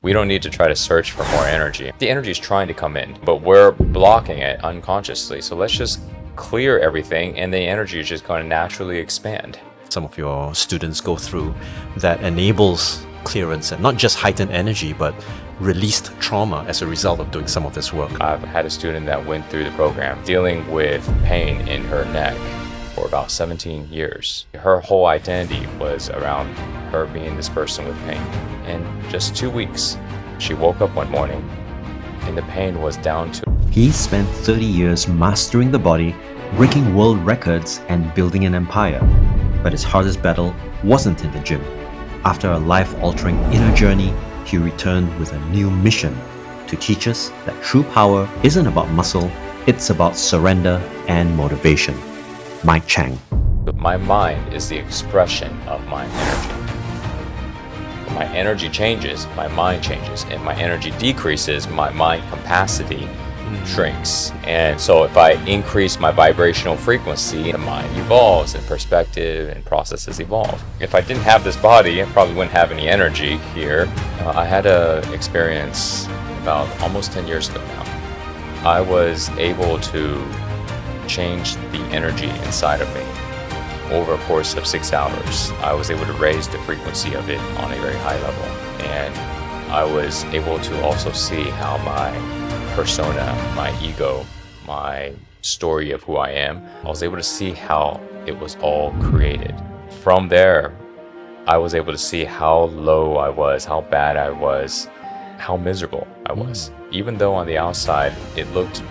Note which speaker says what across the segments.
Speaker 1: We don't need to try to search for more energy. The energy is trying to come in, but we're blocking it unconsciously. So let's just clear everything and the energy is just going to naturally expand.
Speaker 2: Some of your students go through that enables clearance and not just heightened energy, but released trauma as a result of doing some of this work.
Speaker 1: I've had a student that went through the program dealing with pain in her neck for about 17 years. Her whole identity was around her being this person with pain. In just 2 weeks, she woke up one morning and the pain was down to...
Speaker 3: He spent 30 years mastering the body, breaking world records and building an empire. But his hardest battle wasn't in the gym. After a life-altering inner journey, he returned with a new mission to teach us that true power isn't about muscle, it's about surrender and motivation. Mike Chang.
Speaker 1: My mind is the expression of my energy. When my energy changes, my mind changes. And my energy decreases, my mind capacity shrinks. And so if I increase my vibrational frequency, the mind evolves and perspective and processes evolve. If I didn't have this body, I probably wouldn't have any energy here. I had an experience about almost 10 years ago now. I was able to change the energy inside of me over a course of 6 hours. I was able to raise the frequency of it on a very high level. And I was able to also see how my persona, my ego, my story of who I am, I was able to see how it was all created. From there, I was able to see how low I was, how bad I was, how miserable I was. Even though on the outside, it looked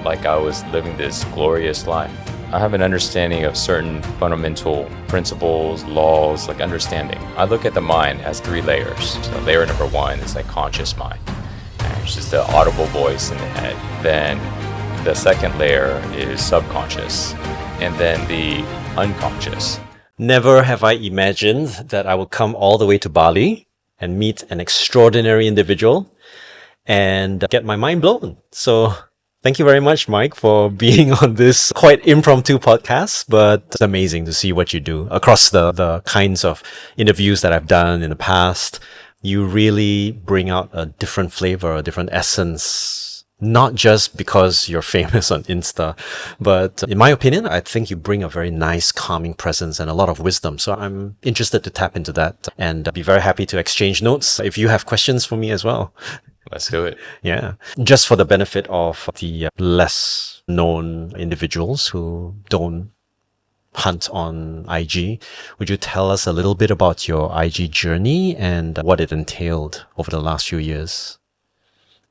Speaker 1: like I was living this glorious life. I have an understanding of certain fundamental principles, laws, like understanding. I look at the mind as 3 layers. So layer number 1 is like conscious mind. It's just the audible voice in the head. Then the second layer is subconscious, and then the unconscious.
Speaker 2: Never have I imagined that I would come all the way to Bali and meet an extraordinary individual and get my mind blown. So thank you very much, Mike, for being on this quite impromptu podcast, but it's amazing to see what you do across the kinds of interviews that I've done in the past. You really bring out a different flavor, a different essence, not just because you're famous on Insta, but in my opinion, I think you bring a very nice, calming presence and a lot of wisdom. So I'm interested to tap into that and be very happy to exchange notes if you have questions for me as well.
Speaker 1: Let's do it.
Speaker 2: Yeah. Just for the benefit of the less known individuals who don't hunt on IG, would you tell us a little bit about your IG journey and what it entailed over the last few years?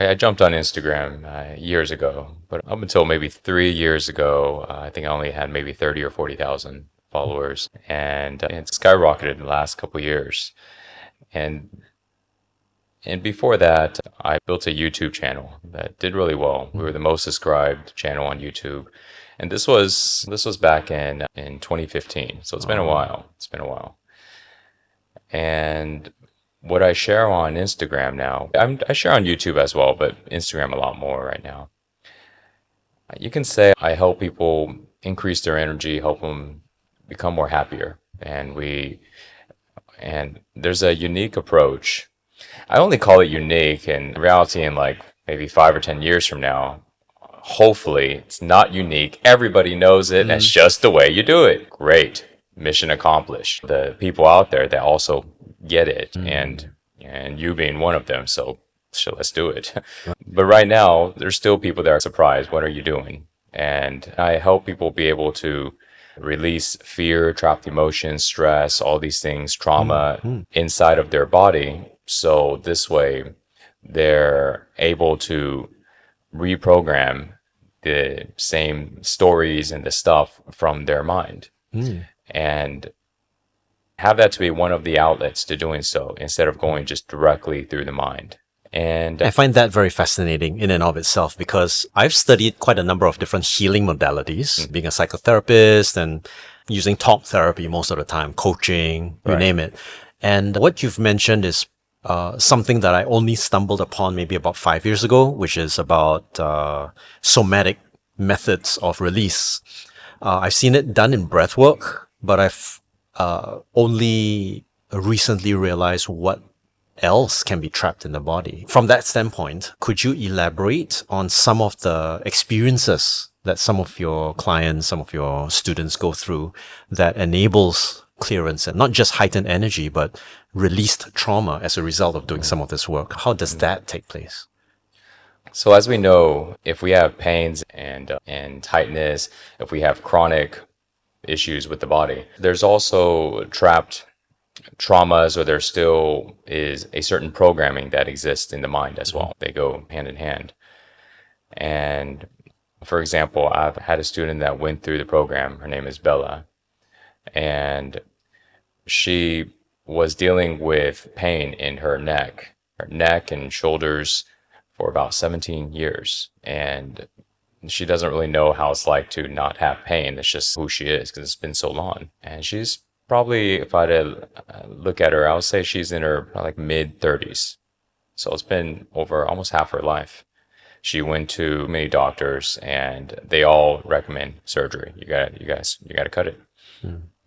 Speaker 1: I jumped on Instagram years ago, but up until maybe 3 years ago, I think I only had maybe 30 or 40,000 followers, and it skyrocketed in the last couple of years. And before that, I built a YouTube channel that did really well. We were the most subscribed channel on YouTube. And this was back in 2015. So it's been a while. It's been a while. And what I share on Instagram now, I share on YouTube as well, but Instagram a lot more right now. You can say I help people increase their energy, help them become more happier. And there's a unique approach. I only call it unique. In reality, in like maybe 5 or 10 years from now, hopefully it's not unique. Everybody knows it. That's just the way you do it. Great. Mission accomplished. The people out there that also get it, and you being one of them. So let's do it. But right now, there's still people that are surprised. What are you doing? And I help people be able to release fear, trapped emotions, stress, all these things, trauma inside of their body. So this way, they're able to reprogram the same stories and the stuff from their mind and have that to be one of the outlets to doing so instead of going just directly through the mind. And
Speaker 2: I find that very fascinating in and of itself because I've studied quite a number of different healing modalities, being a psychotherapist and using talk therapy most of the time, coaching, you name it. And what you've mentioned is something that I only stumbled upon maybe about 5 years ago, which is about somatic methods of release. I've seen it done in breath work, but I've only recently realized what else can be trapped in the body. From that standpoint, could you elaborate on some of the experiences that some of your clients, some of your students go through that enables clearance and not just heightened energy, but released trauma as a result of doing some of this work? How does that take place?
Speaker 1: So as we know, if we have pains and tightness, if we have chronic issues with the body, there's also trapped traumas, or there still is a certain programming that exists in the mind as well. They go hand in hand. And for example, I've had a student that went through the program. Her name is Bella. And she was dealing with pain in her neck and shoulders for about 17 years. And she doesn't really know how it's like to not have pain. It's just who she is because it's been so long. And she's probably, if I had to look at her, I would say she's in her like mid 30s. So it's been over almost half her life. She went to many doctors and they all recommend surgery. You gotta cut it.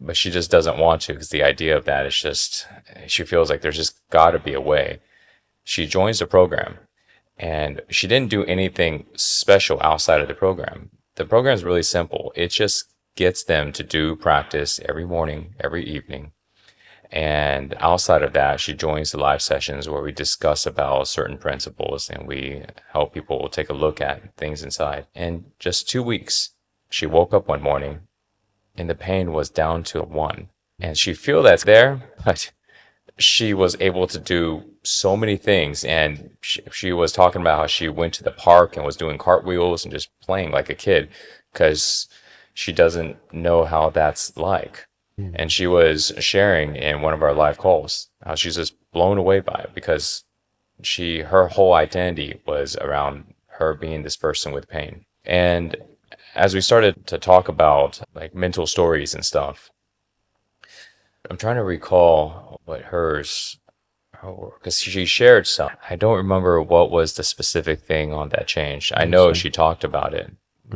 Speaker 1: But she just doesn't want to, because the idea of that is just, she feels like there's just gotta be a way. She joins the program and she didn't do anything special outside of the program. The program is really simple. It just gets them to do practice every morning, every evening. And outside of that, she joins the live sessions where we discuss about certain principles and we help people take a look at things inside. And just 2 weeks, she woke up one morning and the pain was down to 1. And she feel that's there, but she was able to do so many things. And she was talking about how she went to the park and was doing cartwheels and just playing like a kid because she doesn't know how that's like. And she was sharing in one of our live calls how she's just blown away by it because her whole identity was around her being this person with pain. And as we started to talk about like mental stories and stuff, I'm trying to recall what hers, because she shared some. I don't remember what was the specific thing on that change. I know she talked about it.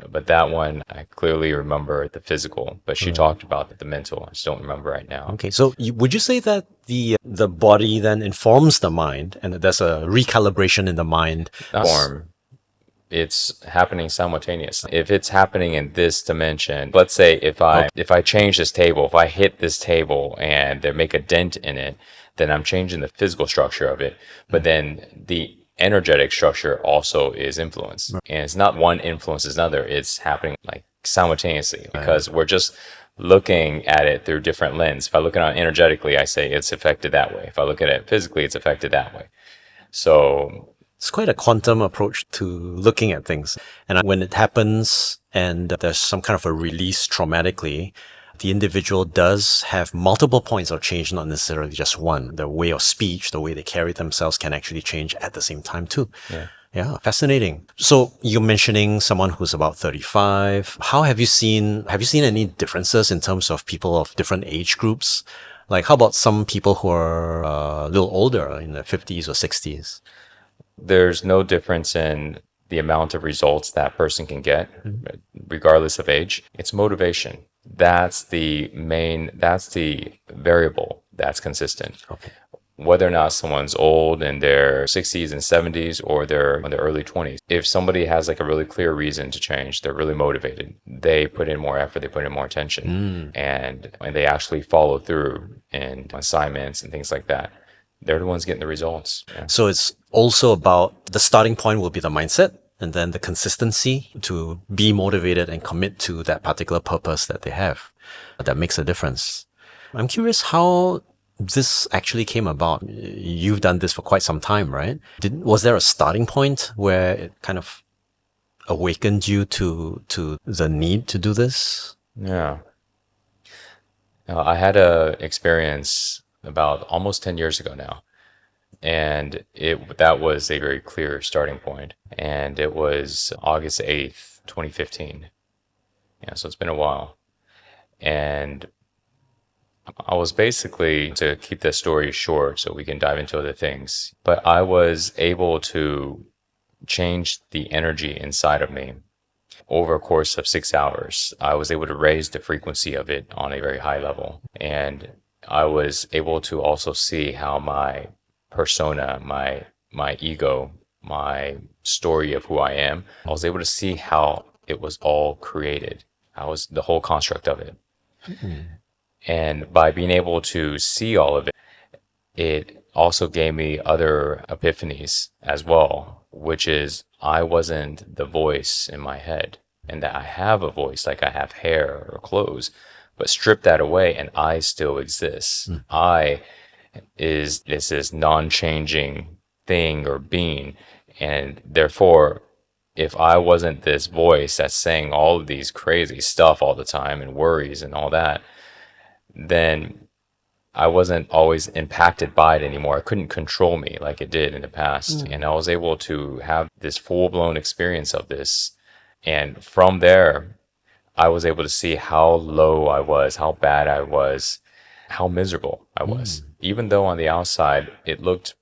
Speaker 1: But that one, I clearly remember the physical, but she talked about the mental. I just don't remember right now.
Speaker 2: Okay, so would you say that the body then informs the mind and that there's a recalibration in the mind?
Speaker 1: Form. It's happening simultaneously. If it's happening in this dimension, let's say if I change this table, if I hit this table and they make a dent in it, then I'm changing the physical structure of it. But then the energetic structure also is influenced. And it's not one influences another. It's happening like simultaneously because we're just looking at it through different lens. If I look at it energetically, I say it's affected that way. If I look at it physically, it's affected that way. So
Speaker 2: it's quite a quantum approach to looking at things. And when it happens and there's some kind of a release traumatically, the individual does have multiple points of change, not necessarily just one. The way of speech, the way they carry themselves can actually change at the same time too. Yeah, fascinating. So you're mentioning someone who's about 35. How have you seen any differences in terms of people of different age groups? Like how about some people who are a little older, in their 50s or 60s?
Speaker 1: There's no difference in the amount of results that person can get, regardless of age. It's motivation. That's the variable that's consistent. Okay. Whether or not someone's old in their 60s and 70s or they're in their early 20s, if somebody has like a really clear reason to change, they're really motivated, they put in more effort, they put in more attention, and they actually follow through in assignments and things like that. They're the ones getting the results. Yeah.
Speaker 2: So it's also about the starting point will be the mindset, and then the consistency to be motivated and commit to that particular purpose that they have. That makes a difference. I'm curious how this actually came about. You've done this for quite some time, right? Was there a starting point where it kind of awakened you to the need to do this?
Speaker 1: Yeah. I had a experience about almost 10 years ago now. And that was a very clear starting point. And it was August 8th, 2015. Yeah, so it's been a while. And I was basically, to keep this story short so we can dive into other things, but I was able to change the energy inside of me over a course of 6 hours. I was able to raise the frequency of it on a very high level. And I was able to also see how my persona, my ego, my story of who I am. I was able to see how it was all created. How was the whole construct of it. And by being able to see all of it, it also gave me other epiphanies as well, which is I wasn't the voice in my head, and that I have a voice, like I have hair or clothes, but strip that away and I still exist. I is this non-changing thing or being, and therefore if I wasn't this voice that's saying all of these crazy stuff all the time and worries and all that, then I wasn't always impacted by it anymore. It couldn't control me like it did in the past. And I was able to have this full-blown experience of this. And from there, I was able to see how low I was, how bad I was, how miserable I was. Even though on the outside, it looked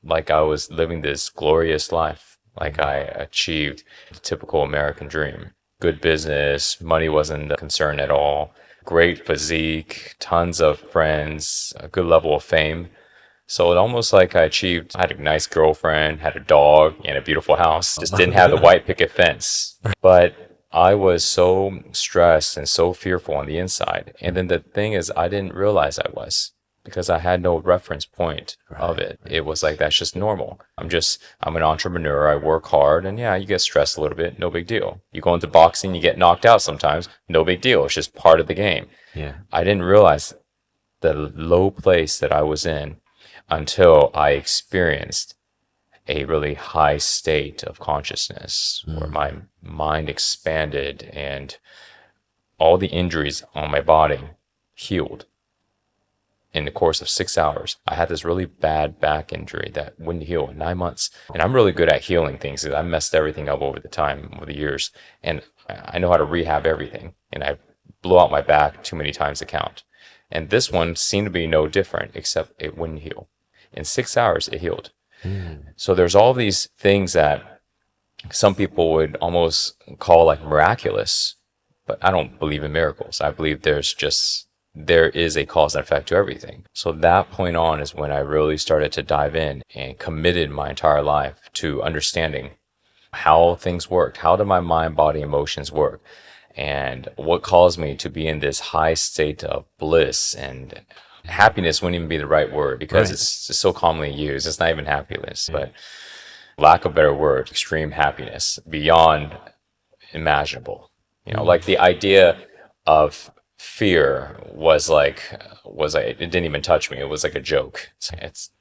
Speaker 1: like I was living this glorious life, like I achieved the typical American dream. Good business, money wasn't a concern at all. Great physique, tons of friends, a good level of fame. So it almost like I had a nice girlfriend, had a dog, and a beautiful house. Just didn't have the white picket fence. But I was so stressed and so fearful on the inside. And then the thing is, I didn't realize I was, because I had no reference point of it. It was like, that's just normal. I'm an entrepreneur. I work hard, and yeah, you get stressed a little bit. No big deal. You go into boxing, you get knocked out sometimes. No big deal. It's just part of the game.
Speaker 2: Yeah.
Speaker 1: I didn't realize the low place that I was in until I experienced a really high state of consciousness where my mind expanded and all the injuries on my body healed. In the course of 6 hours, I had this really bad back injury that wouldn't heal in 9 months. And I'm really good at healing things because I messed everything up over the years. And I know how to rehab everything. And I blew out my back too many times to count. And this one seemed to be no different, except it wouldn't heal. In 6 hours, it healed. So there's all these things that some people would almost call like miraculous. But I don't believe in miracles. I believe there is a cause and effect to everything. So that point on is when I really started to dive in and committed my entire life to understanding how things worked. How do my mind, body, emotions work? And what caused me to be in this high state of bliss, and happiness wouldn't even be the right word because it's just so commonly used. It's not even happiness, but lack of a better word, extreme happiness beyond imaginable. Like the idea of fear was like it didn't even touch me. It was like a joke.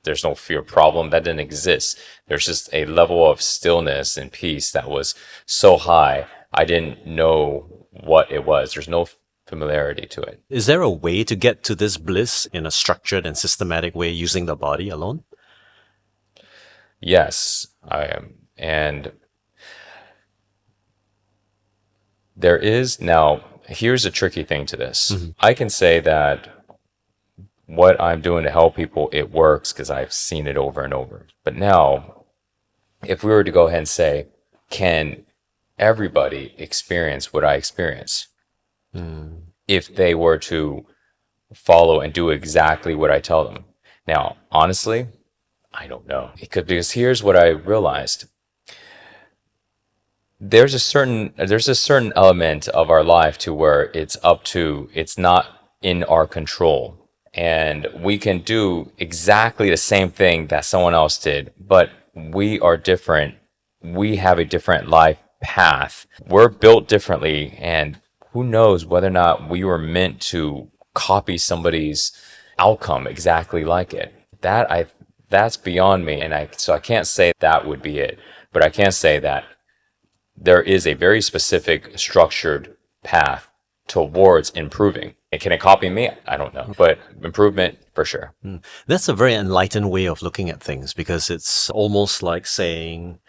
Speaker 1: There's no fear problem that didn't exist. There's just a level of stillness and peace that was so high I didn't know what it was. There's no familiarity to it.
Speaker 2: Is there a way to get to this bliss in a structured and systematic way using the body alone?
Speaker 1: Yes, I am. And there is now. Here's a tricky thing to this. I can say that what I'm doing to help people, it works because I've seen it over and over. But now, if we were to go ahead and say, can everybody experience what I experience? If they were to follow and do exactly what I tell them. Now, honestly, I don't know. Because here's what I realized. There's a certain element of our life to where it's not in our control, and we can do exactly the same thing that someone else did, but we are different. We have a different life path. We're built differently, and who knows whether or not we were meant to copy somebody's outcome exactly like it. That's beyond me, and so I can't say that would be it, but I can say that there is a very specific structured path towards improving. And can it copy me? I don't know. But improvement, for sure.
Speaker 2: That's a very enlightened way of looking at things, because it's almost like saying,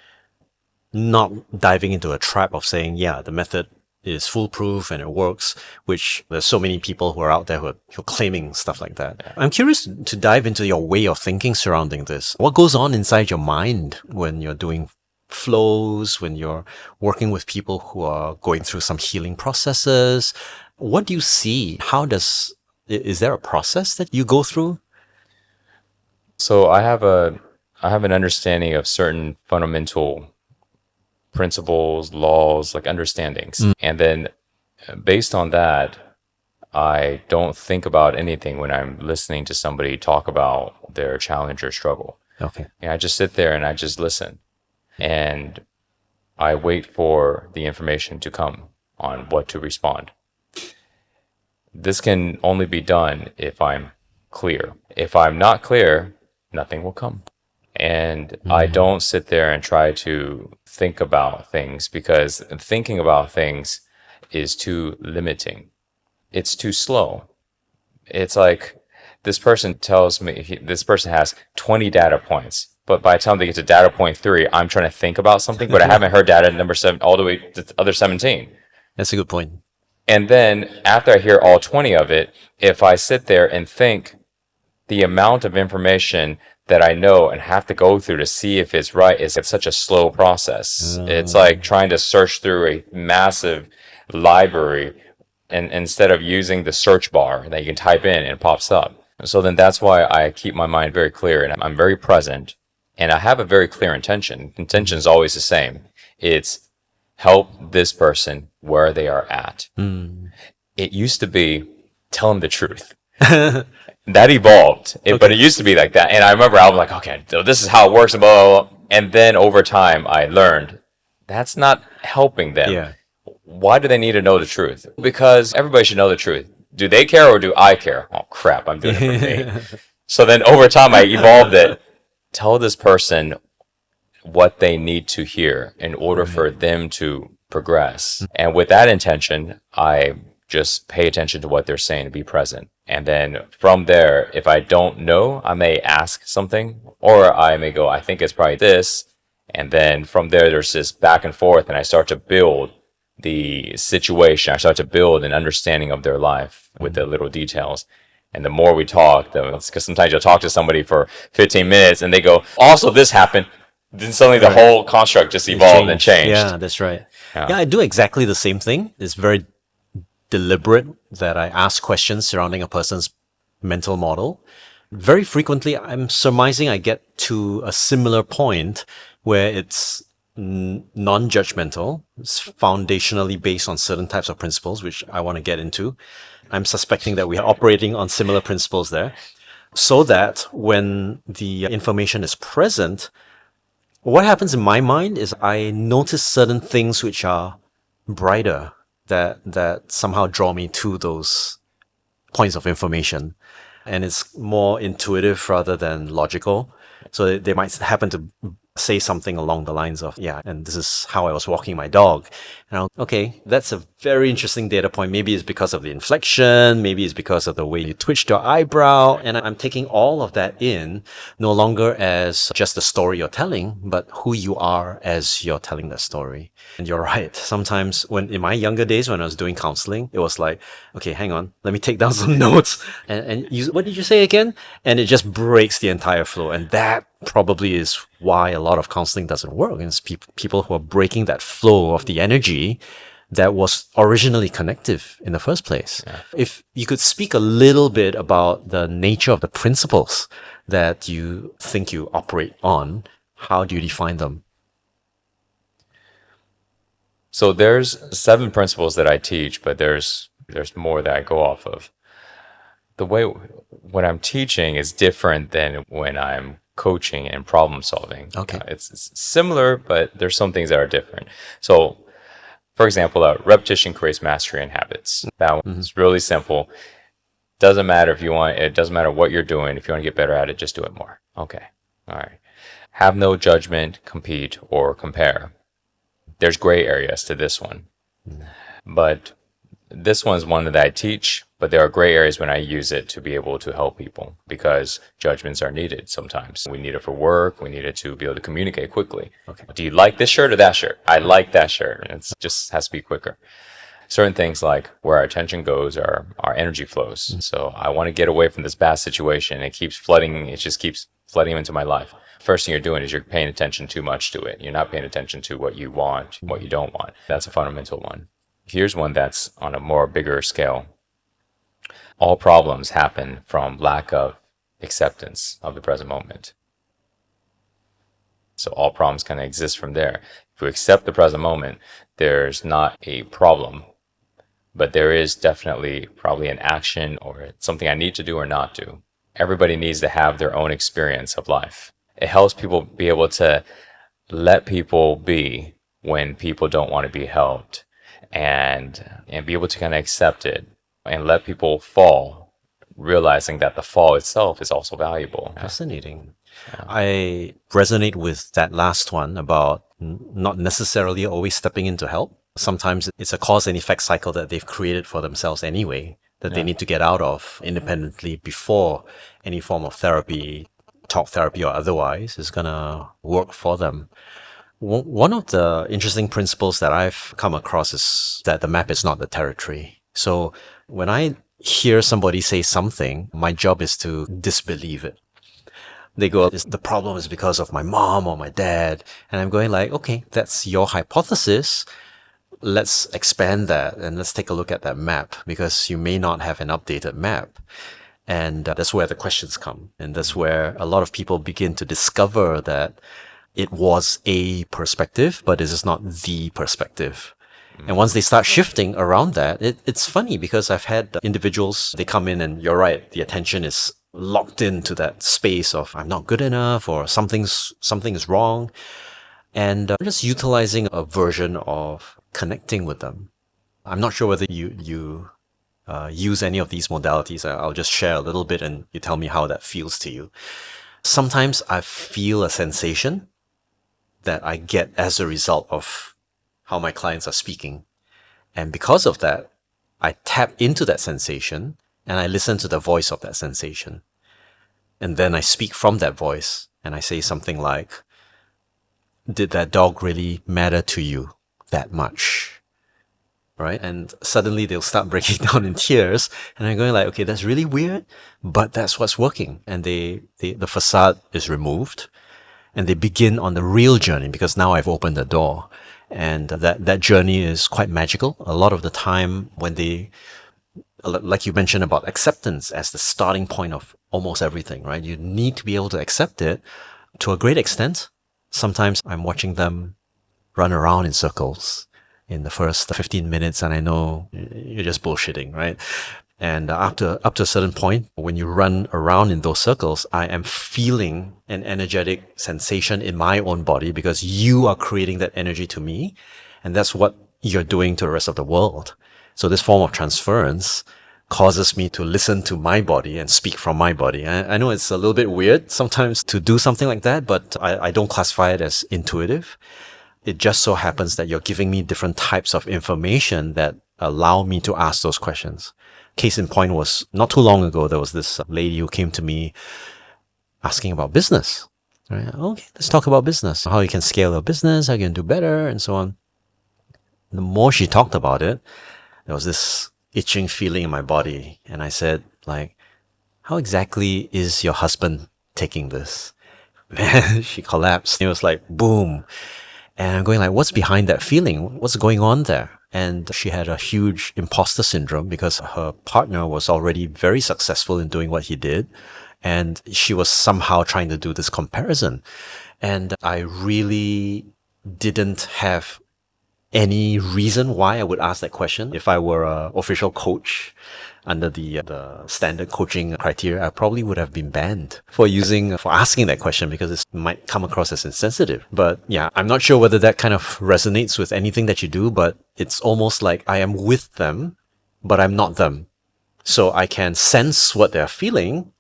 Speaker 2: not diving into a trap of saying, yeah, the method is foolproof and it works, which there's so many people who are out there who are claiming stuff like that. Yeah. I'm curious to dive into your way of thinking surrounding this. What goes on inside your mind when you're doing flows, when you're working with people who are going through some healing processes? What do you see? Is there a process that you go through?
Speaker 1: So I have an understanding of certain fundamental principles, laws, like understandings. And then based on that, I don't think about anything when I'm listening to somebody talk about their challenge or struggle.
Speaker 2: Okay.
Speaker 1: And I just sit there and I just listen. And I wait for the information to come on what to respond. This can only be done if I'm clear. If I'm not clear, nothing will come. And I don't sit there and try to think about things, because thinking about things is too limiting. It's too slow. It's like this person tells me this person has 20 data points, but by the time they get to data point 3, I'm trying to think about something, but I haven't heard data number 7 all the way to the other 17.
Speaker 2: That's a good point.
Speaker 1: And then after I hear all 20 of it, if I sit there and think the amount of information that I know and have to go through to see if it's right, it's such a slow process. It's like trying to search through a massive library, and instead of using the search bar that you can type in and it pops up. So then that's why I keep my mind very clear and I'm very present, and I have a very clear intention. Intention is always the same. It's help this person where they are at. It used to be tell them the truth. That evolved, but it used to be like that. And I remember I was like, okay, so this is how it works, and blah, blah, blah. And then over time, I learned that's not helping them.
Speaker 2: Yeah.
Speaker 1: Why do they need to know the truth? Because everybody should know the truth. Do they care or do I care? Oh, crap, I'm doing it for me. So then over time, I evolved it. Tell this person what they need to hear in order for them to progress. And with that intention, I just pay attention to what they're saying and be present. And then from there, if I don't know, I may ask something, or I may go, I think it's probably this. And then from there, there's this back and forth, and I start to build the situation. I start to build an understanding of their life with the little details. And the more we talk, because sometimes you'll talk to somebody for 15 minutes and they go, also this happened. Then suddenly the whole construct just evolved and changed.
Speaker 2: Yeah, that's right. Yeah, I do exactly the same thing. It's very deliberate that I ask questions surrounding a person's mental model. Very frequently, I'm surmising I get to a similar point where it's non-judgmental. It's foundationally based on certain types of principles, which I want to get into. I'm suspecting that we are operating on similar principles there, so that when the information is present, what happens in my mind is I notice certain things which are brighter, that somehow draw me to those points of information. And it's more intuitive rather than logical. So they might happen to say something along the lines of, yeah, and this is how I was walking my dog. And I'll, okay, that's a very interesting data point. Maybe it's because of the inflection. Maybe it's because of the way you twitched your eyebrow. And I'm taking all of that in, no longer as just the story you're telling, but who you are as you're telling that story. And you're right. Sometimes when in my younger days, when I was doing counseling, it was like, okay, hang on, let me take down some notes. And you, what did you say again? And it just breaks the entire flow. And that probably is why a lot of counseling doesn't work. It's people who are breaking that flow of the energy that was originally connective in the first place. Yeah. If you could speak a little bit about the nature of the principles that you think you operate on, how do you define them?
Speaker 1: So there's 7 principles that I teach, but there's more that I go off of. The way when I'm teaching is different than when I'm coaching and problem solving.
Speaker 2: Okay.
Speaker 1: It's similar, but there's some things that are different. So, for example, repetition creates mastery in habits. That one's really simple. Doesn't matter if you want, it doesn't matter what you're doing. If you want to get better at it, just do it more. Okay. All right. Have no judgment, compete, or compare. There's gray areas to this one. But this one's one that I teach, but there are gray areas when I use it to be able to help people, because judgments are needed sometimes. We need it for work. We need it to be able to communicate quickly. Okay. Do you like this shirt or that shirt? I like that shirt. It just has to be quicker. Certain things like where our attention goes are our energy flows. So I want to get away from this bad situation. It keeps flooding. It just keeps flooding into my life. First thing you're doing is you're paying attention too much to it. You're not paying attention to what you want, what you don't want. That's a fundamental one. Here's one that's on a more bigger scale. All problems happen from lack of acceptance of the present moment. So all problems kind of exist from there. If we accept the present moment, there's not a problem, but there is definitely probably an action or something I need to do or not do. Everybody needs to have their own experience of life. It helps people be able to let people be when people don't want to be helped, and be able to kind of accept it and let people fall, realizing that the fall itself is also valuable.
Speaker 2: Fascinating. I resonate with that last one about not necessarily always stepping in to help. Sometimes it's a cause and effect cycle that they've created for themselves anyway, that they need to get out of independently before any form of therapy, talk therapy or otherwise, is going to work for them. One of the interesting principles that I've come across is that the map is not the territory. So when I hear somebody say something, my job is to disbelieve it. They go, the problem is because of my mom or my dad. And I'm going like, okay, that's your hypothesis. Let's expand that and let's take a look at that map, because you may not have an updated map. And that's where the questions come. And that's where a lot of people begin to discover that it was a perspective, but it is not the perspective. And once they start shifting around that, it's funny, because I've had individuals, they come in and you're right, the attention is locked into that space of I'm not good enough or something is wrong. And just utilizing a version of connecting with them. I'm not sure whether you use any of these modalities. I'll just share a little bit and you tell me how that feels to you. Sometimes I feel a sensation that I get as a result of how my clients are speaking. And because of that, I tap into that sensation and I listen to the voice of that sensation. And then I speak from that voice and I say something like, did that dog really matter to you that much? Right? And suddenly they'll start breaking down in tears. And I'm going like, okay, that's really weird, but that's what's working. And the facade is removed and they begin on the real journey, because now I've opened the door. And that journey is quite magical. A lot of the time when they, like you mentioned about acceptance as the starting point of almost everything, right? You need to be able to accept it to a great extent. Sometimes I'm watching them run around in circles in the first 15 minutes and I know you're just bullshitting, right? And up to a certain point, when you run around in those circles, I am feeling an energetic sensation in my own body, because you are creating that energy to me. And that's what you're doing to the rest of the world. So this form of transference causes me to listen to my body and speak from my body. I know it's a little bit weird sometimes to do something like that, but I don't classify it as intuitive. It just so happens that you're giving me different types of information that allow me to ask those questions. Case in point was not too long ago, there was this lady who came to me asking about business. Right? Okay, let's talk about business. How you can scale your business, how you can do better, and so on. The more she talked about it, there was this itching feeling in my body. And I said, like, how exactly is your husband taking this? Man, she collapsed. It was like, boom. And I'm going like, what's behind that feeling? What's going on there? And she had a huge imposter syndrome because her partner was already very successful in doing what he did. And she was somehow trying to do this comparison. And I really didn't have any reason why I would ask that question. If I were an official coach under the standard coaching criteria, I probably would have been banned for asking that question, because it might come across as insensitive. But yeah, I'm not sure whether that kind of resonates with anything that you do, but it's almost like I am with them, but I'm not them. So I can sense what they're feeling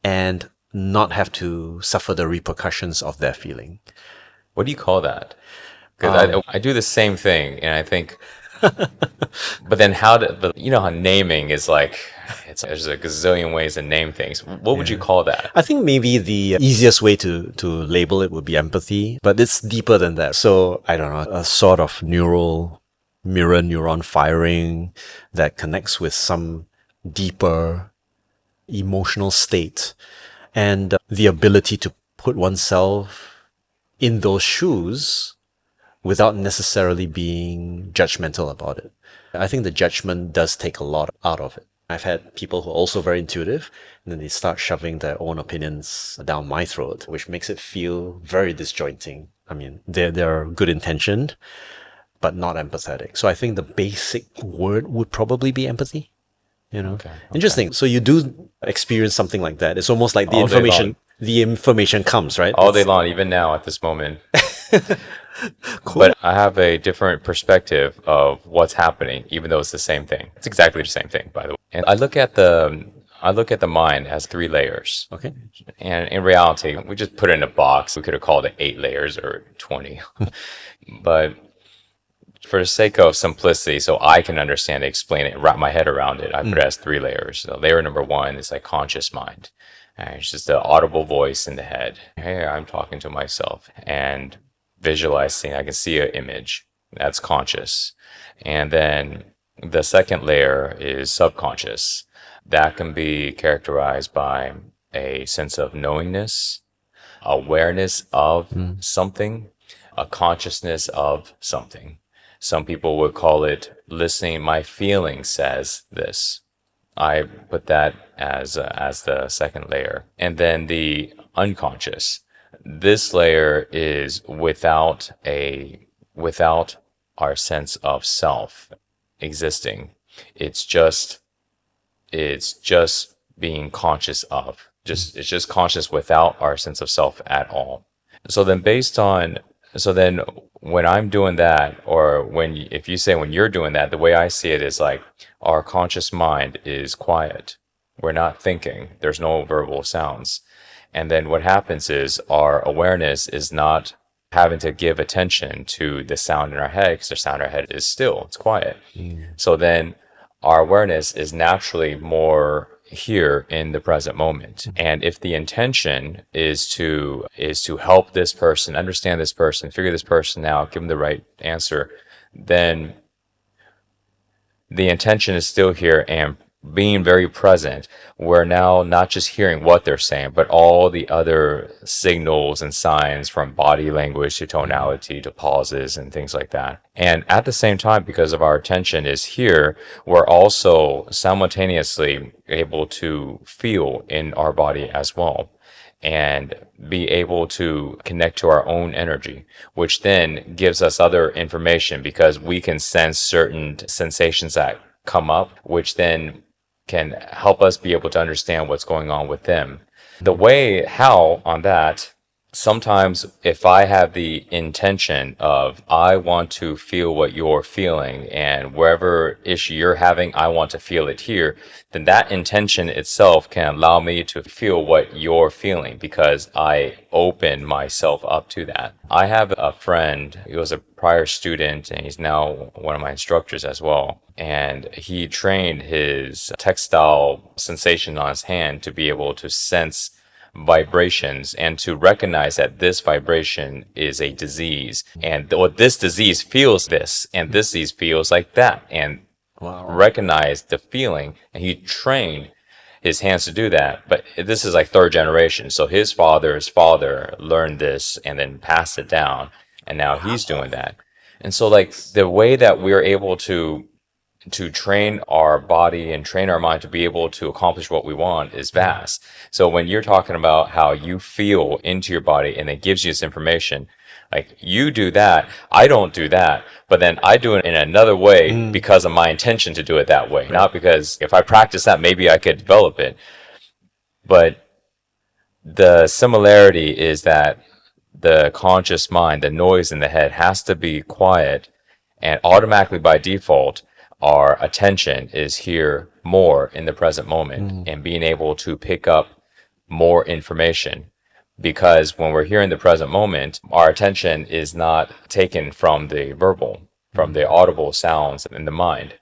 Speaker 2: and not have to suffer the repercussions of their feeling.
Speaker 1: What do you call that? Because I do the same thing, and I think, but then you know how naming is like, there's a gazillion ways to name things. What would you call that?
Speaker 2: I think maybe the easiest way to label it would be empathy, but it's deeper than that. So I don't know, a sort of neuron firing that connects with some deeper emotional state, and the ability to put oneself in those shoes without necessarily being judgmental about it. I think the judgment does take a lot out of it. I've had people who are also very intuitive, and then they start shoving their own opinions down my throat, which makes it feel very disjointing. I mean, they're good intentioned, but not empathetic. So I think the basic word would probably be empathy.
Speaker 1: Okay.
Speaker 2: Interesting. So you do experience something like that. It's almost like
Speaker 1: All day long.
Speaker 2: the information comes, right?
Speaker 1: All day long, even now at this moment. But I have a different perspective of what's happening, even though it's the same thing. It's exactly the same thing, by the way. And I look at the mind as 3 layers.
Speaker 2: Okay.
Speaker 1: And in reality, we just put it in a box. We could have called it 8 layers or 20. But for the sake of simplicity, so I can understand it, explain it, wrap my head around it, I put it as 3 layers. So layer number 1 is like conscious mind. And it's just the audible voice in the head. Hey, I'm talking to myself and visualizing. I can see an image. That's conscious. And then the second layer is subconscious. That can be characterized by a sense of knowingness, awareness of something, a consciousness of something. Some people would call it listening. My feeling says this. I put that as the second layer. And then the unconscious. This layer is without our sense of self existing. It's just being conscious of. It's just conscious without our sense of self at all. So then when I'm doing that, or if you say when you're doing that, the way I see it is like our conscious mind is quiet. We're not thinking. There's no verbal sounds. And then what happens is our awareness is not having to give attention to the sound in our head, because the sound in our head is still, it's quiet. So then our awareness is naturally more here in the present moment. And if the intention is to help this person, understand this person, figure this person out, give them the right answer, then the intention is still here and being very present. We're now not just hearing what they're saying, but all the other signals and signs, from body language to tonality to pauses and things like that. And at the same time, because of our attention is here, we're also simultaneously able to feel in our body as well, and be able to connect to our own energy, which then gives us other information, because we can sense certain sensations that come up, which then can help us be able to understand what's going on with them. How on that, sometimes if I have the intention of, I want to feel what you're feeling, and wherever issue you're having, I want to feel it here, then that intention itself can allow me to feel what you're feeling, because I open myself up to that. I have a friend, he was a prior student, and he's now one of my instructors as well. And he trained his tactile sensation on his hand to be able to sense vibrations and to recognize that this vibration is a disease, and this disease feels this, and this disease feels like that, and recognize the feeling. And he trained his hands to do that. But this is like 3rd generation, so his father's father learned this and then passed it down, and now he's doing that. And so like the way that we're able to train our body and train our mind to be able to accomplish what we want is vast. So when you're talking about how you feel into your body and it gives you this information, like you do that, I don't do that, but then I do it in another way because of my intention to do it that way, not because if I practice that, maybe I could develop it. But the similarity is that the conscious mind, the noise in the head, has to be quiet, and automatically by default, our attention is here more in the present moment and being able to pick up more information. Because when we're here in the present moment, our attention is not taken from the verbal, from the audible sounds in the mind.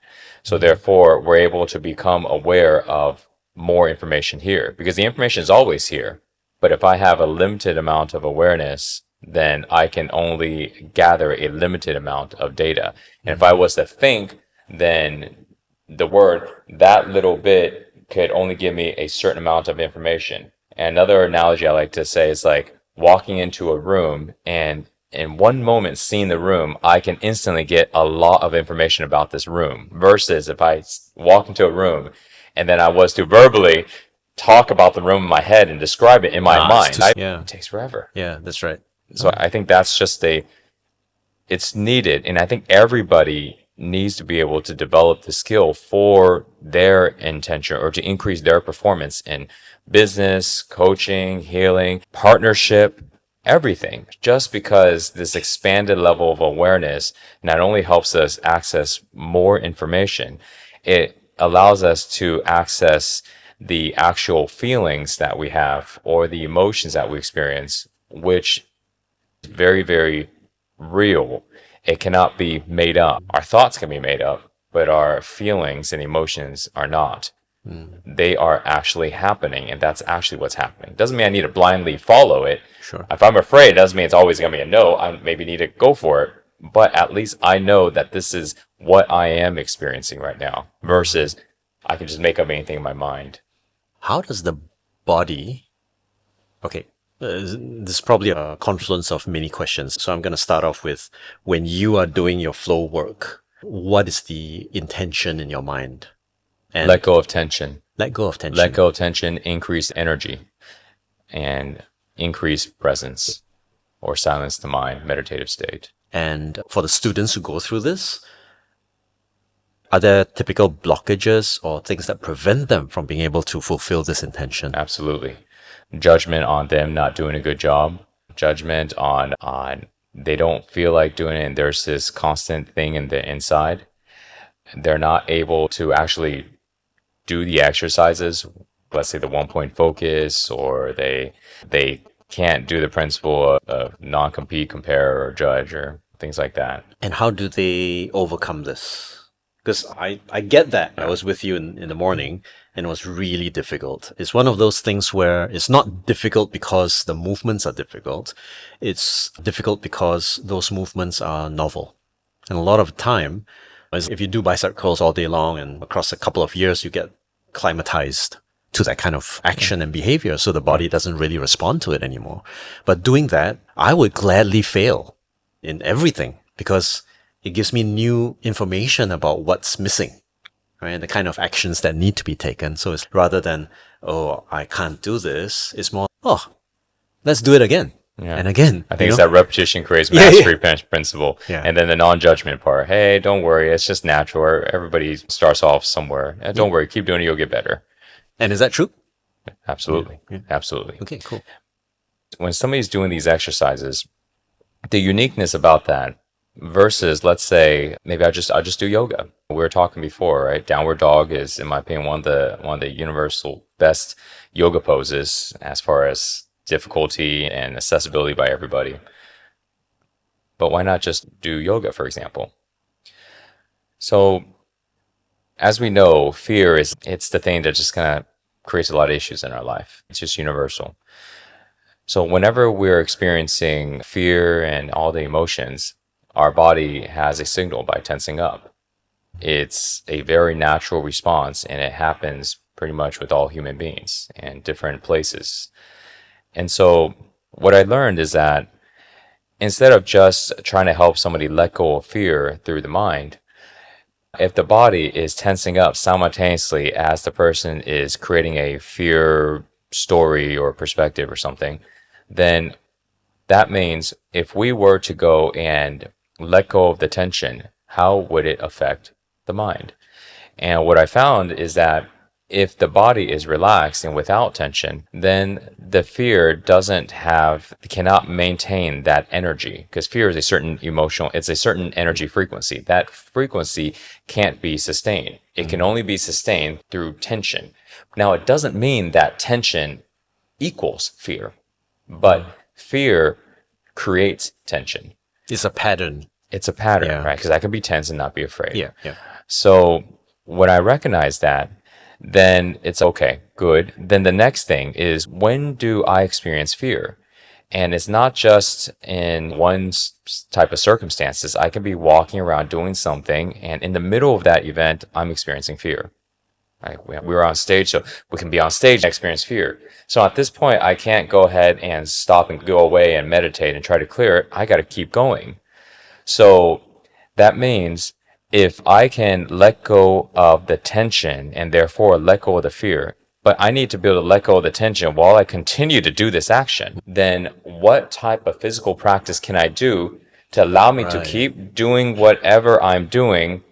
Speaker 1: So therefore, we're able to become aware of more information here, because the information is always here. But if I have a limited amount of awareness, then I can only gather a limited amount of data. And if I was to think, then that little bit could only give me a certain amount of information. And another analogy I like to say is like walking into a room, and in one moment seeing the room, I can instantly get a lot of information about this room, versus if I walk into a room and then I was to verbally talk about the room in my head and describe it in my mind. It takes forever.
Speaker 2: Yeah, that's right.
Speaker 1: So I think that's just it's needed. And I think everybody needs to be able to develop the skill for their intention or to increase their performance in business, coaching, healing, partnership, everything. Just because this expanded level of awareness not only helps us access more information, it allows us to access the actual feelings that we have or the emotions that we experience, which is very, very real. It cannot be made up. Our thoughts can be made up, but our feelings and emotions are not. They are actually happening, and that's actually what's happening. Doesn't mean I need to blindly follow it.
Speaker 2: Sure.
Speaker 1: If I'm afraid, it doesn't mean it's always going to be a no. I maybe need to go for it, but at least I know that this is what I am experiencing right now versus I can just make up anything in my mind.
Speaker 2: How does the body... Okay, this is probably a confluence of many questions. So I'm going to start off with, when you are doing your flow work, what is the intention in your mind? And
Speaker 1: Let go of tension.
Speaker 2: Let go of tension.
Speaker 1: Let go of tension, increase energy, and increase presence or silence the mind, meditative state.
Speaker 2: And for the students who go through this, are there typical blockages or things that prevent them from being able to fulfill this intention?
Speaker 1: Absolutely. Judgment on them not doing a good job. Judgment on they don't feel like doing it, and there's this constant thing in the inside. They're not able to actually do the exercises, let's say the 1-point focus, or they can't do the principle of non-compete, compare, or judge, or things like that.
Speaker 2: And how do they overcome this? Because I get that. I was with you in the morning, and it was really difficult. It's one of those things where it's not difficult because the movements are difficult. It's difficult because those movements are novel. And a lot of time, if you do bicep curls all day long and across a couple of years, you get climatized to that kind of action and behavior, so the body doesn't really respond to it anymore. But doing that, I would gladly fail in everything because it gives me new information about what's missing, right? And the kind of actions that need to be taken. So it's rather than, oh, I can't do this, it's more, oh, let's do it again.
Speaker 1: Yeah.
Speaker 2: And again.
Speaker 1: I think it's that repetition creates mastery principle.
Speaker 2: Yeah.
Speaker 1: And then the non-judgment part. Hey, don't worry. It's just natural. Everybody starts off somewhere. Don't worry. Keep doing it. You'll get better.
Speaker 2: And is that true?
Speaker 1: Absolutely.
Speaker 2: Yeah.
Speaker 1: Absolutely.
Speaker 2: Okay, cool.
Speaker 1: When somebody's doing these exercises, the uniqueness about that versus, let's say, maybe I just do yoga. We were talking before, right? Downward dog is, in my opinion, one of the universal best yoga poses as far as difficulty and accessibility by everybody. But why not just do yoga, for example? So, as we know, fear it's the thing that just kind of creates a lot of issues in our life. It's just universal. So whenever we're experiencing fear and all the emotions, our body has a signal by tensing up. It's a very natural response, and it happens pretty much with all human beings and different places. And so what I learned is that instead of just trying to help somebody let go of fear through the mind, if the body is tensing up simultaneously as the person is creating a fear story or perspective or something, then that means if we were to go and let go of the tension, how would it affect the mind? And what I found is that if the body is relaxed and without tension, then the fear cannot maintain that energy, because fear is it's a certain energy frequency. That frequency can't be sustained. It can only be sustained through tension. Now, it doesn't mean that tension equals fear, but fear creates tension.
Speaker 2: It's a pattern.
Speaker 1: It's a pattern,
Speaker 2: Yeah.
Speaker 1: right? Because I can be tense and not be afraid.
Speaker 2: Yeah.
Speaker 1: So when I recognize that, then it's okay, good. Then the next thing is, when do I experience fear? And it's not just in one type of circumstances. I can be walking around doing something, and in the middle of that event, I'm experiencing fear. Right? We were on stage, so we can be on stage and experience fear. So at this point, I can't go ahead and stop and go away and meditate and try to clear it. I got to keep going. So that means if I can let go of the tension and therefore let go of the fear, but I need to be able to let go of the tension while I continue to do this action, then what type of physical practice can I do to allow me to keep doing whatever I'm doing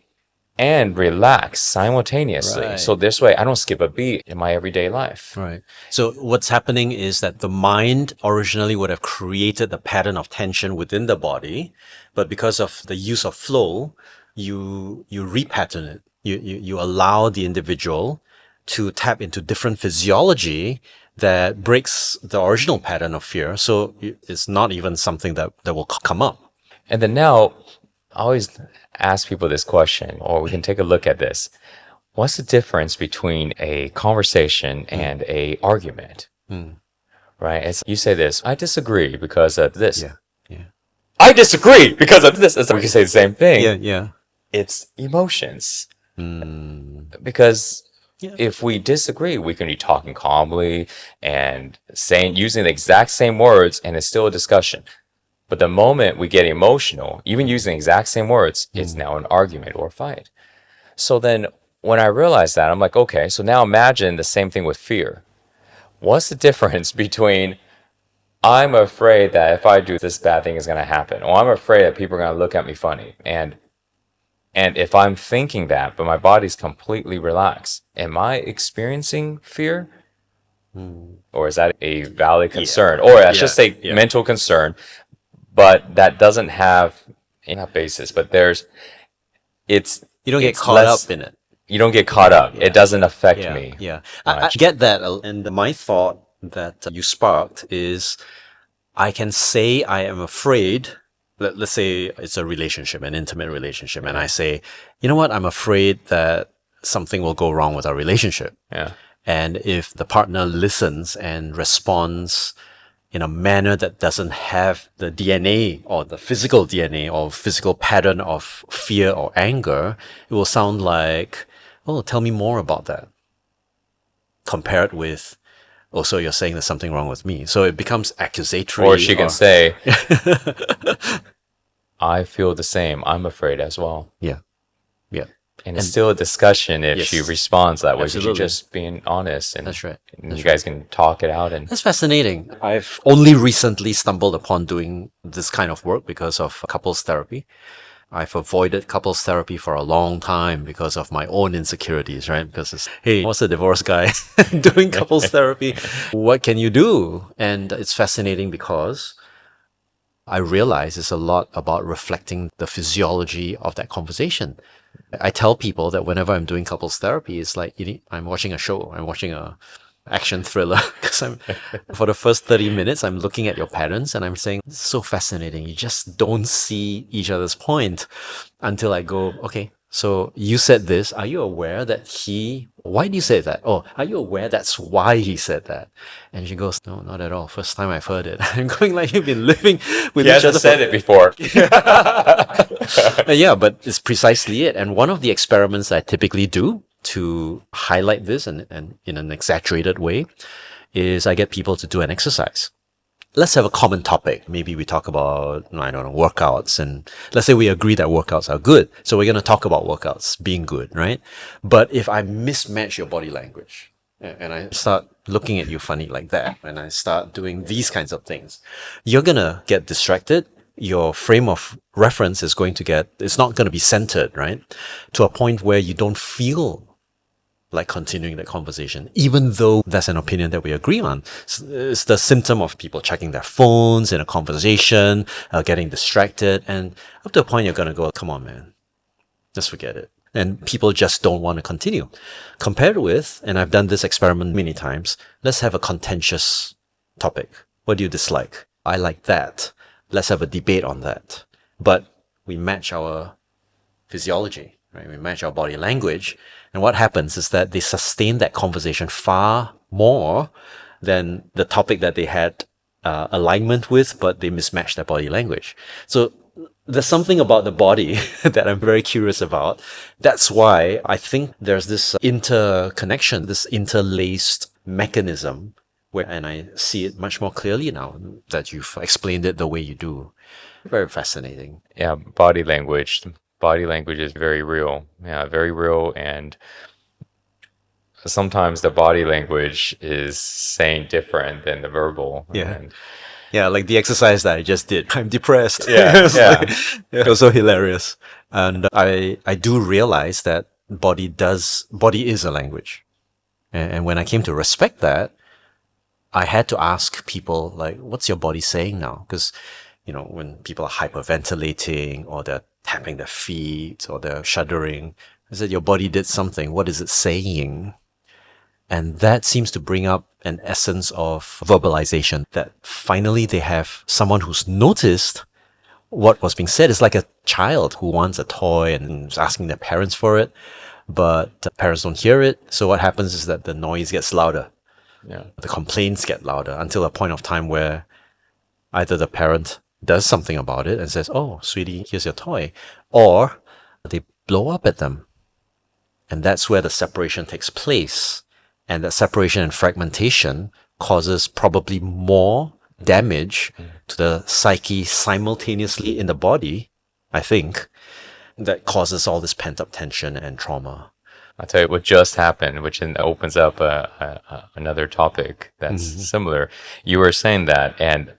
Speaker 1: and relax simultaneously?
Speaker 2: Right.
Speaker 1: So this way I don't skip a beat in my everyday life.
Speaker 2: Right. So what's happening is that the mind originally would have created the pattern of tension within the body, but because of the use of flow, you repattern it. You allow the individual to tap into different physiology that breaks the original pattern of fear. So it's not even something that will come up.
Speaker 1: And then now I always ask people this question, or we can take a look at this. What's the difference between a conversation and a argument? Right? It's, you say this, I disagree because of this.
Speaker 2: Yeah.
Speaker 1: I disagree because of this. We can say the same thing.
Speaker 2: Yeah.
Speaker 1: It's emotions. Because if we disagree, we can be talking calmly and using the exact same words, and it's still a discussion. But the moment we get emotional, even using the exact same words, it's now an argument or a fight. So then when I realized that, I'm like, okay, so now imagine the same thing with fear. What's the difference between I'm afraid that if I do this bad thing is going to happen, or I'm afraid that people are going to look at me funny, and if I'm thinking that, but my body's completely relaxed, am I experiencing fear? Or is that a valid concern? Or I should say mental concern, but that doesn't have enough basis. But you don't get caught up in it. You don't get caught up. It doesn't affect me.
Speaker 2: Yeah. I get that. And my thought that you sparked is I can say I am afraid. Let's say it's a relationship, an intimate relationship, and I say, you know what, I'm afraid that something will go wrong with our relationship.
Speaker 1: Yeah.
Speaker 2: And if the partner listens and responds in a manner that doesn't have the DNA or the physical DNA or physical pattern of fear or anger, it will sound like, oh, tell me more about that. Compared with, oh, so you're saying there's something wrong with me. So it becomes accusatory.
Speaker 1: Or she can say, I feel the same. I'm afraid as well.
Speaker 2: Yeah.
Speaker 1: And it's still a discussion if she responds that way.
Speaker 2: Absolutely.
Speaker 1: She's just being honest. And
Speaker 2: That's right.
Speaker 1: And you guys can talk it out. And
Speaker 2: That's fascinating. I've only recently stumbled upon doing this kind of work because of couples therapy. I've avoided couples therapy for a long time because of my own insecurities, right? Because it's, hey, what's a divorced guy doing couples therapy? What can you do? And it's fascinating because I realize it's a lot about reflecting the physiology of that conversation. I tell people that whenever I'm doing couples therapy, it's like I'm watching a show. I'm watching a action thriller because for the first 30 minutes, I'm looking at your patterns and I'm saying, this is so fascinating. You just don't see each other's point until I go, okay, so you said this. Are you aware that why do you say that? Oh, are you aware that's why he said that? And she goes, no, not at all. First time I've heard it. I'm going like, you've been living with each other.
Speaker 1: said it before.
Speaker 2: Yeah, but it's precisely it. And one of the experiments I typically do to highlight this and in an exaggerated way is I get people to do an exercise. Let's have a common topic. Maybe we talk about, I don't know, workouts. And let's say we agree that workouts are good. So we're going to talk about workouts being good, right? But if I mismatch your body language and I start looking at you funny like that, and I start doing these kinds of things, you're going to get distracted. Your frame of reference is it's not going to be centered, right? To a point where you don't feel like continuing that conversation, even though that's an opinion that we agree on. It's the symptom of people checking their phones in a conversation, getting distracted, and up to a point you're going to go, come on, man, just forget it. And people just don't want to continue. Compared with, and I've done this experiment many times, let's have a contentious topic. What do you dislike? I like that. Let's have a debate on that. But we match our physiology, right? We match our body language. And what happens is that they sustain that conversation far more than the topic that they had alignment with, but they mismatched their body language. So there's something about the body that I'm very curious about. That's why I think there's this interconnection, this interlaced mechanism and I see it much more clearly now that you've explained it the way you do. Very fascinating.
Speaker 1: Yeah, body language. Body language is very real. Yeah, very real. And sometimes the body language is saying different than the verbal.
Speaker 2: Yeah.
Speaker 1: And
Speaker 2: Yeah, like the exercise that I just did. I'm depressed.
Speaker 1: Yeah,
Speaker 2: It's
Speaker 1: yeah.
Speaker 2: like- it was so hilarious. And I do realize that body is a language. And when I came to respect that, I had to ask people, like, what's your body saying now? Because, when people are hyperventilating or they're tapping their feet or they're shuddering, I said, your body did something. What is it saying? And that seems to bring up an essence of verbalization, that finally they have someone who's noticed what was being said. It's like a child who wants a toy and is asking their parents for it, but the parents don't hear it. So what happens is that the noise gets louder.
Speaker 1: Yeah.
Speaker 2: The complaints get louder until a point of time where either the parent does something about it and says, oh, sweetie, here's your toy, or they blow up at them. And that's where the separation takes place. And that separation and fragmentation causes probably more damage to the psyche simultaneously in the body, I think, that causes all this pent-up tension and trauma.
Speaker 1: I'll tell you what just happened, which opens up another topic that's similar. You were saying that, and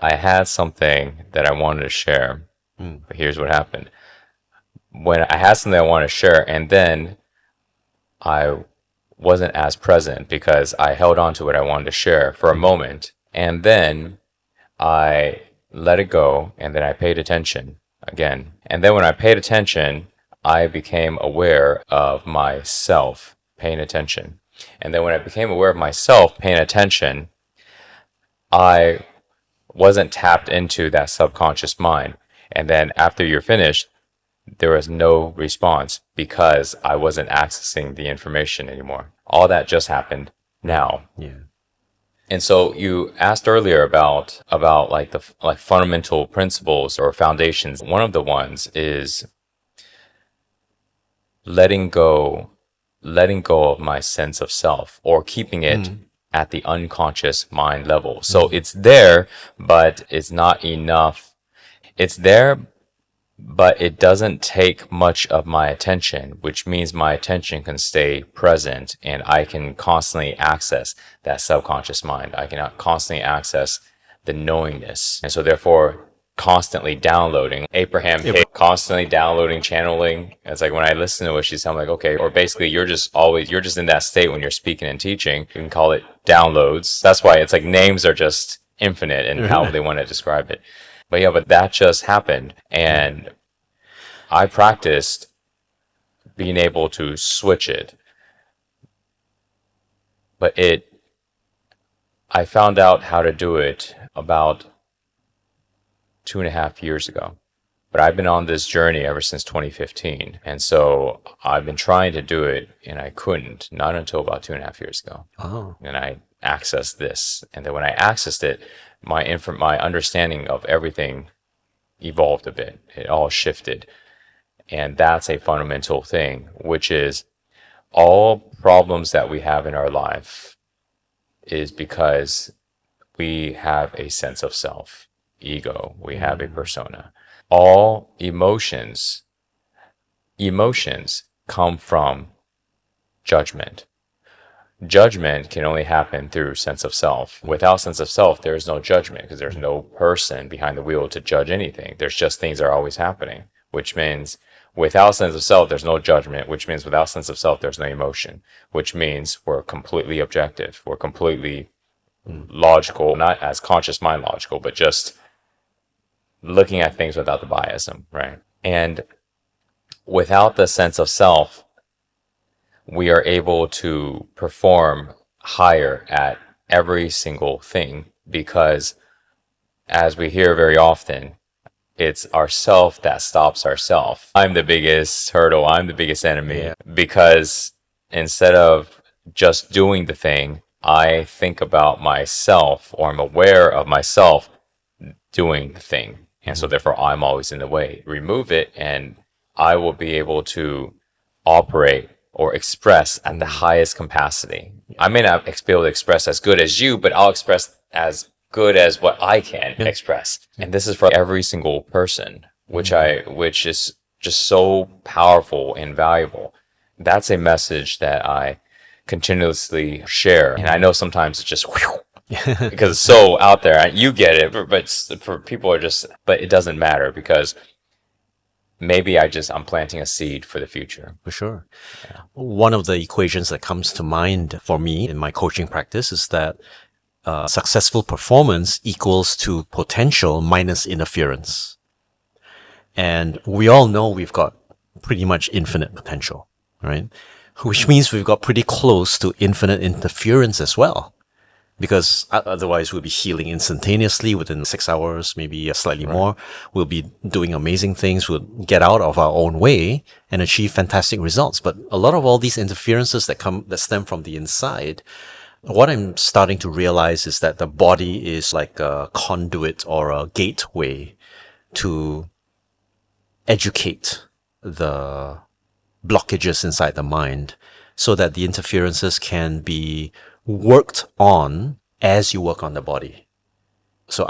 Speaker 1: I had something that I wanted to share, but here's what happened. When I had something I wanted to share, and then I wasn't as present because I held on to what I wanted to share for a moment, and then I let it go, and then I paid attention again. And then when I paid attention, I became aware of myself paying attention. And then when I became aware of myself paying attention, I wasn't tapped into that subconscious mind. And then after you're finished, there was no response because I wasn't accessing the information anymore. All that just happened now.
Speaker 2: Yeah.
Speaker 1: And so you asked earlier about like the fundamental principles or foundations. One of the ones is letting go of my sense of self, or keeping it at the unconscious mind level. So it's there, but it's not enough. It's there, but it doesn't take much of my attention, which means my attention can stay present and I can constantly access that subconscious mind. I can constantly access the knowingness. And so therefore, constantly downloading. Abraham Hicks, constantly downloading, channeling. It's like when I listen to what she's saying, I'm like, okay, or basically you're just in that state when you're speaking and teaching. You can call it downloads. That's why it's like names are just infinite in how they want to describe it. But yeah, but that just happened. And I practiced being able to switch it. But I found out how to do it about 2.5 years ago. But I've been on this journey ever since 2015. And so I've been trying to do it and I couldn't, not until about 2.5 years ago.
Speaker 2: Oh.
Speaker 1: And I accessed this. And then when I accessed it, my understanding of everything evolved a bit. It all shifted. And that's a fundamental thing, which is all problems that we have in our life is because we have a sense of self, ego, we have a persona. All emotions come from judgment. Judgment can only happen through sense of self. Without sense of self, there is no judgment because there's no person behind the wheel to judge anything. There's just things that are always happening, which means without sense of self, there's no judgment, which means without sense of self, there's no emotion, which means we're completely objective. We're completely logical, not as conscious mind logical, but just looking at things without the biasm, right? And without the sense of self, we are able to perform higher at every single thing because, as we hear very often, it's ourself that stops ourself. I'm the biggest hurdle. I'm the biggest enemy because instead of just doing the thing, I think about myself, or I'm aware of myself doing the thing. And so therefore I'm always in the way. Remove it and I will be able to operate or express at the highest capacity. I may not be able to express as good as you, but I'll express as good as what I can express. And this is for every single person, which is just so powerful and valuable. That's a message that I continuously share. And I know sometimes it's just because it's so out there. You get it, but for people are just, but it doesn't matter because maybe I'm planting a seed for the future.
Speaker 2: For sure. Yeah. One of the equations that comes to mind for me in my coaching practice is that successful performance equals to potential minus interference. And we all know we've got pretty much infinite potential, right? Which means we've got pretty close to infinite interference as well. Because otherwise we'll be healing instantaneously within 6 hours, maybe slightly more. We'll be doing amazing things. We'll get out of our own way and achieve fantastic results. But a lot of all these interferences that stem from the inside, what I'm starting to realize is that the body is like a conduit or a gateway to educate the blockages inside the mind so that the interferences can be worked on as you work on the body. So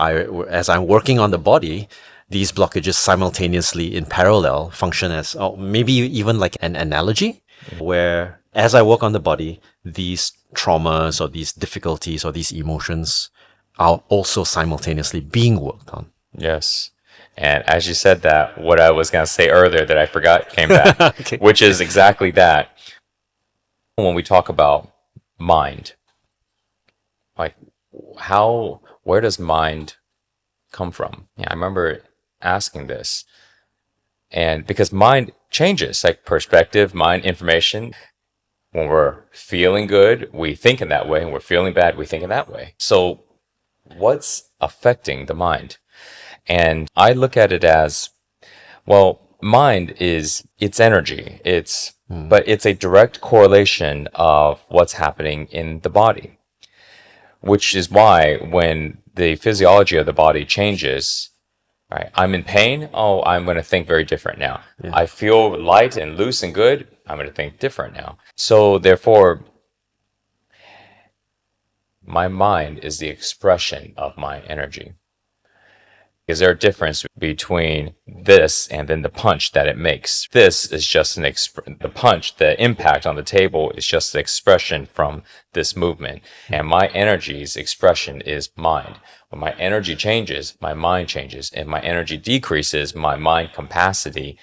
Speaker 2: as I'm working on the body, these blockages simultaneously in parallel function as maybe even like an analogy where as I work on the body, these traumas or these difficulties or these emotions are also simultaneously being worked on.
Speaker 1: Yes. And as you said that, what I was going to say earlier that I forgot came back,
Speaker 2: Okay.
Speaker 1: which is exactly that. When we talk about mind, like where does mind come from? Yeah, I remember asking this. And because mind changes, like perspective, mind, information. When we're feeling good, we think in that way. When we're feeling bad, we think in that way. So what's affecting the mind? And I look at it as, well, mind it's energy. But it's a direct correlation of what's happening in the body, which is why when the physiology of the body changes, right, I'm in pain. Oh, I'm going to think very different now. Yeah. I feel light and loose and good. I'm going to think different now. So therefore, my mind is the expression of my energy. Is there a difference between this and then the punch that it makes? This is just the punch, the impact on the table is just the expression from this movement. And my energy's expression is mind. When my energy changes, my mind changes. And my energy decreases, my mind capacity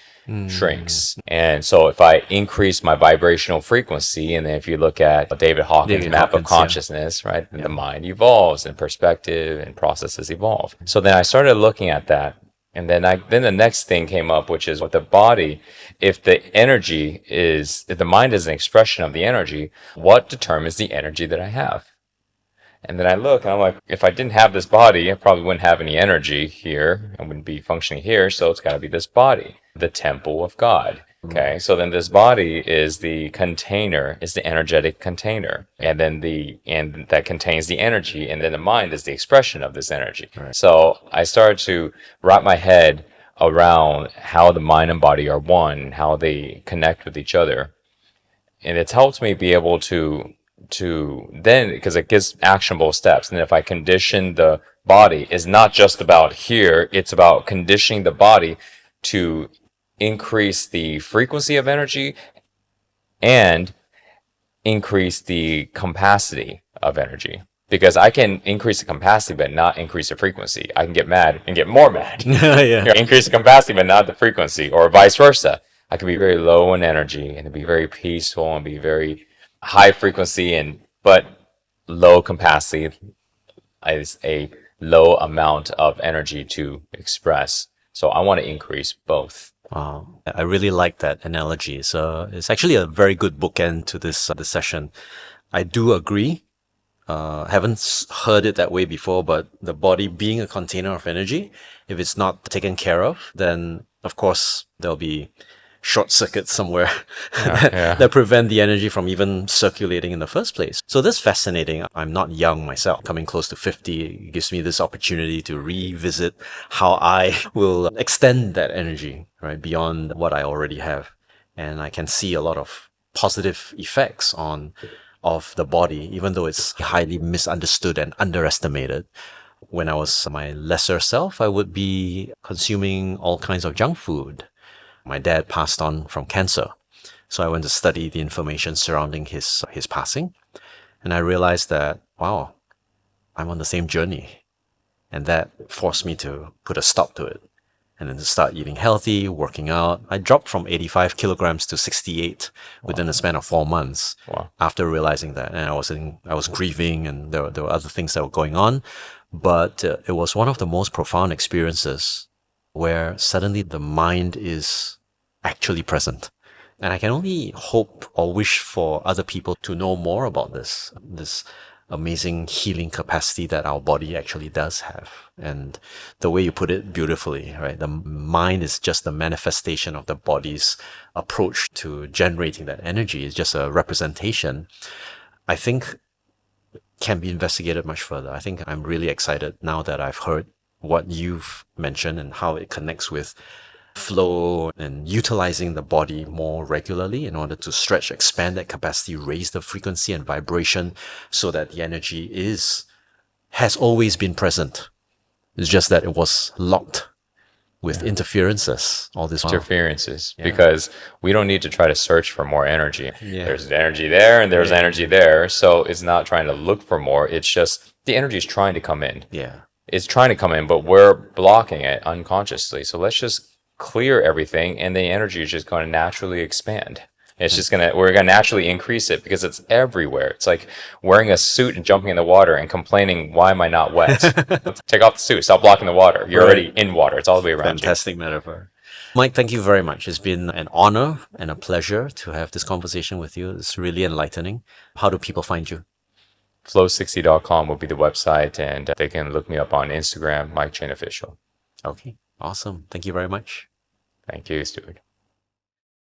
Speaker 1: shrinks. And so if I increase my vibrational frequency, and then if you look at David Hawkins' map of consciousness, right, the mind evolves and perspective and processes evolve. So then I started looking at that. And then the next thing came up, which is with the body, if the mind is an expression of the energy, what determines the energy that I have? And then I look and I'm like, if I didn't have this body, I probably wouldn't have any energy here. I wouldn't be functioning here. So it's got to be this body, the temple of God. Okay. So then this body is the container, is the energetic container. And then and that contains the energy. And then the mind is the expression of this energy. Right. So I started to wrap my head around how the mind and body are one, how they connect with each other. And it's helped me be able to then, because it gives actionable steps. And if I condition the body, is not just about here, it's about conditioning the body to increase the frequency of energy and increase the capacity of energy. Because I can increase the capacity but not increase the frequency. I can get mad and get more mad. Increase the capacity but not the frequency, or vice versa. I can be very low in energy and be very peaceful and be very high frequency but low capacity is a low amount of energy to express. So I want to increase both.
Speaker 2: Wow, I really like that analogy. So it's actually a very good bookend to this session. I do agree. Haven't heard it that way before, but the body being a container of energy, if it's not taken care of, then of course there'll be short circuits somewhere that prevent the energy from even circulating in the first place. So this is fascinating. I'm not young myself. Coming close to 50 gives me this opportunity to revisit how I will extend that energy, right, beyond what I already have. And I can see a lot of positive effects of the body, even though it's highly misunderstood and underestimated. When I was my lesser self, I would be consuming all kinds of junk food. My dad passed on from cancer. So I went to study the information surrounding his passing. And I realized that, wow, I'm on the same journey. And that forced me to put a stop to it. And then to start eating healthy, working out. I dropped from 85 kilograms to 68 within a span of 4 months.
Speaker 1: Wow.
Speaker 2: After realizing that. And I was grieving, and there were other things that were going on. But it was one of the most profound experiences where suddenly the mind is actually present. And I can only hope or wish for other people to know more about this amazing healing capacity that our body actually does have. And the way you put it beautifully, right? The mind is just the manifestation of the body's approach to generating that energy. It's just a representation. I think can be investigated much further. I think I'm really excited now that I've heard what you've mentioned and how it connects with flow and utilizing the body more regularly in order to stretch, expand that capacity, raise the frequency and vibration so that the energy has always been present. It's just that it was locked with interferences, all this
Speaker 1: interferences, because we don't need to try to search for more energy.
Speaker 2: Yeah.
Speaker 1: There's energy there and there's energy there. So it's not trying to look for more. It's just the energy is trying to come in.
Speaker 2: Yeah.
Speaker 1: It's trying to come in, but we're blocking it unconsciously. So let's just clear everything, and the energy is just going to naturally expand. We're going to naturally increase it because it's everywhere. It's like wearing a suit and jumping in the water and complaining, why am I not wet? Take off the suit, stop blocking the water. You're already in water. It's all the way around
Speaker 2: Fantastic metaphor. Mike, thank you very much. It's been an honor and a pleasure to have this conversation with you. It's really enlightening. How do people find you?
Speaker 1: Flow60.com will be the website, and they can look me up on Instagram, Mike Chang Official.
Speaker 2: Okay, awesome. Thank you very much.
Speaker 1: Thank you, Stuart.